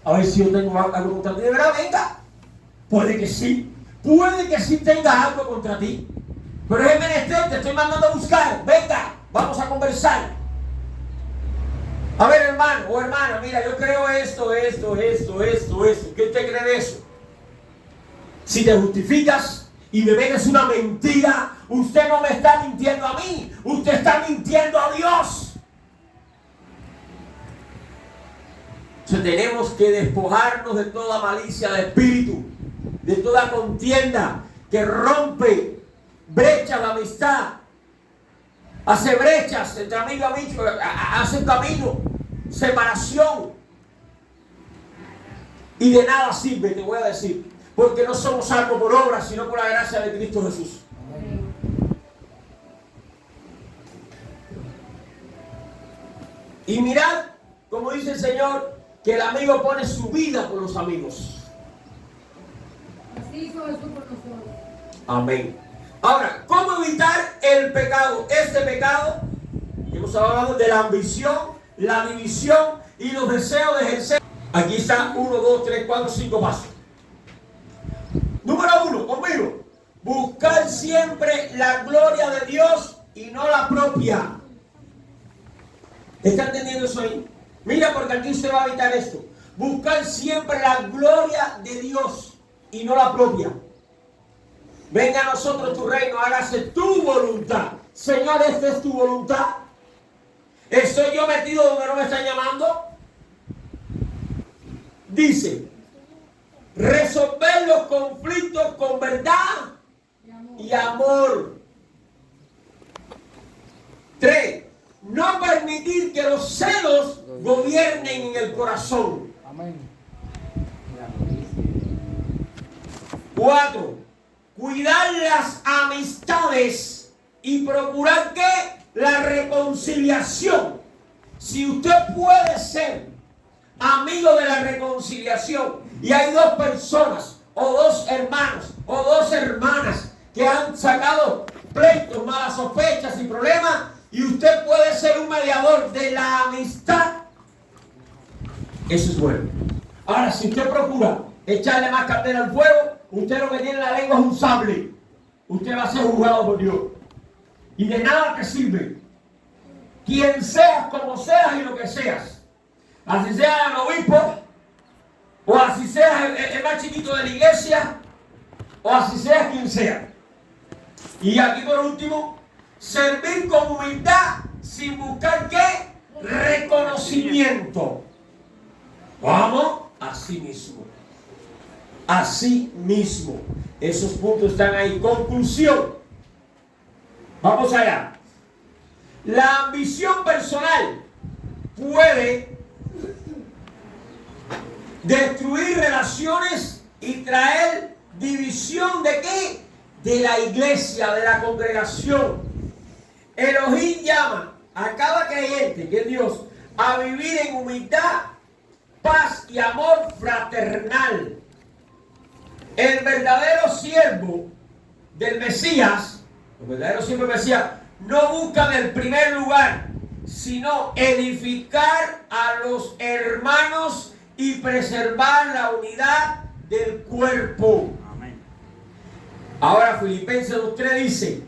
A ver si yo tengo algo contra ti. De verdad, venga. Puede que sí. Puede que sí tengas algo contra ti. Pero es menester, te estoy mandando a buscar. Venga, vamos a conversar. A ver, hermano o hermana, mira, yo creo esto. ¿Qué usted cree de eso? Si te justificas y me ves una mentira, usted no me está mintiendo a mí. Usted está mintiendo a Dios. Tenemos que despojarnos de toda malicia de espíritu, de toda contienda que rompe brechas de amistad, hace brechas entre amigo y amigo, hace camino, separación. Y de nada sirve, te voy a decir, porque no somos salvos por obras, sino por la gracia de Cristo Jesús. Amén. Y mirad, como dice el Señor, que el amigo pone su vida por los amigos. Así hizo Jesús por nosotros. Amén. Ahora, ¿cómo evitar el pecado? Este pecado, hemos hablado de la ambición, la división y los deseos de ejercer. Aquí están 1, 2, 3, 4, 5 pasos. Número 1, conmigo. Buscar siempre la gloria de Dios y no la propia. ¿Está entendiendo eso ahí? Mira, porque aquí usted va a evitar esto. Buscar siempre la gloria de Dios y no la propia. Venga a nosotros tu reino, hágase tu voluntad. Señor, esta es tu voluntad. ¿Estoy yo metido donde no me están llamando? Dice, resolver los conflictos con verdad y amor. 3. No permitir que los celos gobiernen en el corazón. Amén. 4. Cuidar las amistades y procurar que la reconciliación. Si usted puede ser amigo de la reconciliación y hay dos personas o dos hermanos o dos hermanas que han sacado pleitos, malas sospechas y problemas, y usted puede ser un mediador de la amistad, eso es bueno. Ahora, si usted procura echarle más candela al fuego, usted lo que tiene en la lengua es un sable. Usted va a ser juzgado por Dios. Y de nada te sirve. Quien seas, como seas y lo que seas. Así seas el obispo, o así seas el más chiquito de la iglesia, o así seas quien sea. Y aquí por último, servir con humildad sin buscar ¿qué? Reconocimiento. Vamos, así mismo. Así mismo. Esos puntos están ahí. Conclusión. Vamos allá. La ambición personal puede destruir relaciones y traer división ¿de qué? De la iglesia, de la congregación. Elohim llama a cada creyente, que es Dios, a vivir en humildad, paz y amor fraternal. El verdadero siervo del Mesías, los verdaderos siervos del Mesías, no buscan el primer lugar, sino edificar a los hermanos y preservar la unidad del cuerpo. Amén. Ahora Filipenses 2:3 dice,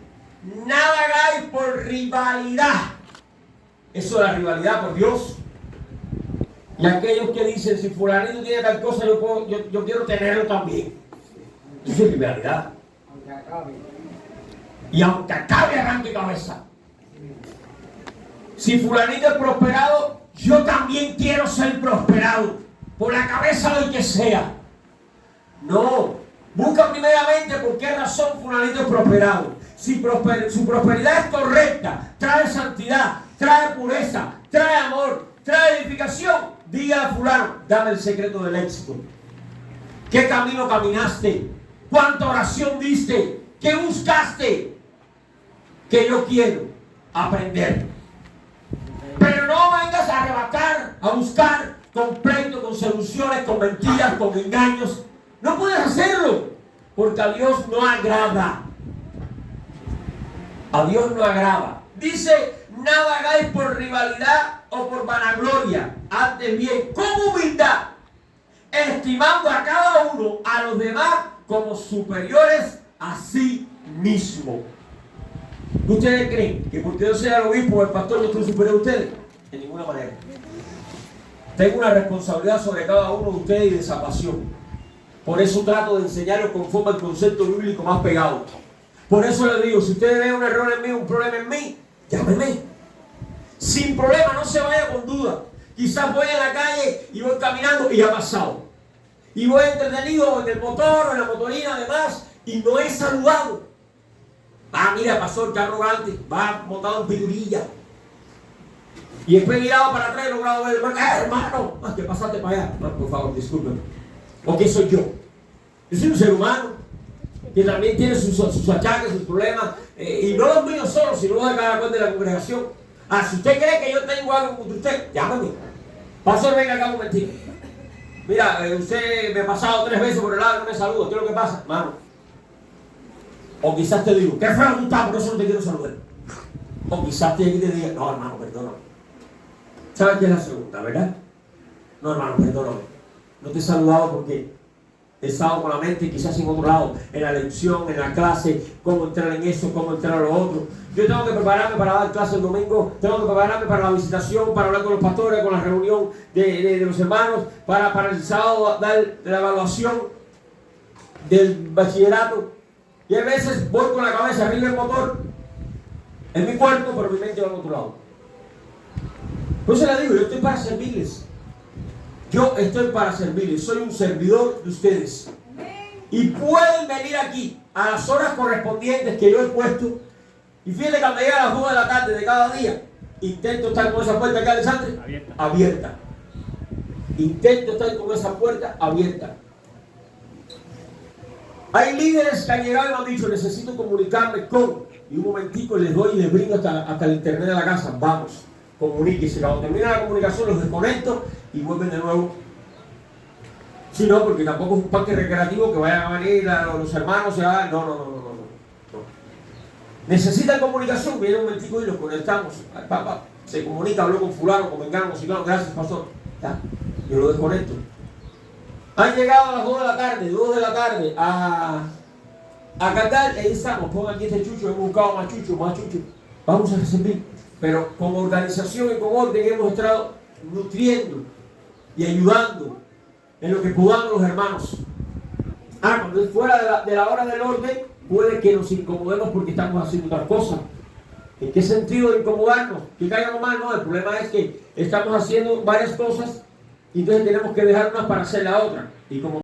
nada hagáis por rivalidad. Eso de la rivalidad por Dios. Y aquellos que dicen, si fulanito tiene tal cosa, yo quiero tenerlo también. Eso es rivalidad. Y aunque acabe, arranque cabeza. Si fulanito es prosperado, yo también quiero ser prosperado. Por la cabeza del que sea. No. Busca primeramente por qué razón fulanito es prosperado. Si su prosperidad es correcta, trae santidad, trae pureza, trae amor, trae edificación, dígale a fulano, dame el secreto del éxito. ¿Qué camino caminaste? ¿Cuánta oración diste? ¿Qué buscaste? Que yo quiero aprender. Pero no vengas a arrebatar, a buscar con pleito, con seducciones, con mentiras, con engaños. No puedes hacerlo, porque a Dios no agrada. A Dios no agrada. Dice, nada hagáis por rivalidad o por vanagloria, antes bien, con humildad, estimando a cada uno a los demás como superiores a sí mismo. ¿Ustedes creen que porque yo sea el obispo o el pastor yo soy superior a ustedes? De ninguna manera. Tengo una responsabilidad sobre cada uno de ustedes y de esa pasión. Por eso trato de enseñarlos conforme al concepto bíblico más pegado. Por eso les digo, si ustedes ven un error en mí, un problema en mí, llámenme. Sin problema, no se vaya con duda. Quizás voy en la calle y voy caminando y ha pasado. Y voy entretenido en el motor o en la motorina además y no he saludado. Mira, pasó el carro grande, va montado en pirulilla. Y después mirado para atrás y logrado ver, hermano, que pasaste para allá. No, por favor, discúlpeme. Porque soy yo. Yo soy un ser humano que también tiene sus achaques, sus problemas. Y no los míos solo, sino los de cada cual de la congregación. Si usted cree que yo tengo algo contra usted, llámame. Pastor, venga acá un momentito. Mira, usted me ha pasado 3 veces por el lado y no me saluda. ¿Qué es lo que pasa, hermano? O quizás te digo, qué feo tú estás, por eso no te quiero saludar. O quizás te diga, no, hermano, perdóname. ¿Sabes qué es la segunda, verdad? No, hermano, perdóname. No te he saludado porque he estado con la mente quizás en otro lado, en la lección, en la clase, cómo entrar en eso, cómo entrar a lo otro. Yo tengo que prepararme para dar clase el domingo, tengo que prepararme para la visitación, para hablar con los pastores, con la reunión de los hermanos, para el sábado dar la evaluación del bachillerato. Y a veces voy con la cabeza arriba del motor, en mi cuerpo, pero mi mente va al otro lado. Por eso les digo, yo estoy para servirles. Yo estoy para servirles, soy un servidor de ustedes. Y pueden venir aquí a las horas correspondientes que yo he puesto. Y fíjense que cuando llega a las 2 de la tarde de cada día, intento estar con esa puerta acá de Santre abierta. Intento estar con esa puerta abierta. Hay líderes que han llegado y me han dicho, necesito comunicarme con, y un momentico les doy y les brindo hasta el internet de la casa. Vamos, comuníquese. Cuando termina la comunicación los desconecto y vuelven de nuevo. Si no, porque tampoco es un parque recreativo que vayan a venir los hermanos, no. Necesitan comunicación, viene un momentico y los conectamos. Al Papa se comunica, habló con fulano, con vengano, con ciclano, gracias pastor. Ya, yo lo desconecto. Han llegado a las 2 de la tarde a cantar, ahí estamos, pongan aquí este chucho, hemos buscado más chucho, vamos a servir. Pero con organización y con orden hemos estado nutriendo y ayudando en lo que podamos los hermanos. Cuando es fuera de la hora del orden, puede que nos incomodemos porque estamos haciendo otras cosas. ¿En qué sentido de incomodarnos? Que caigamos mal, no. El problema es que estamos haciendo varias cosas y entonces tenemos que dejar unas para hacer la otra. Y como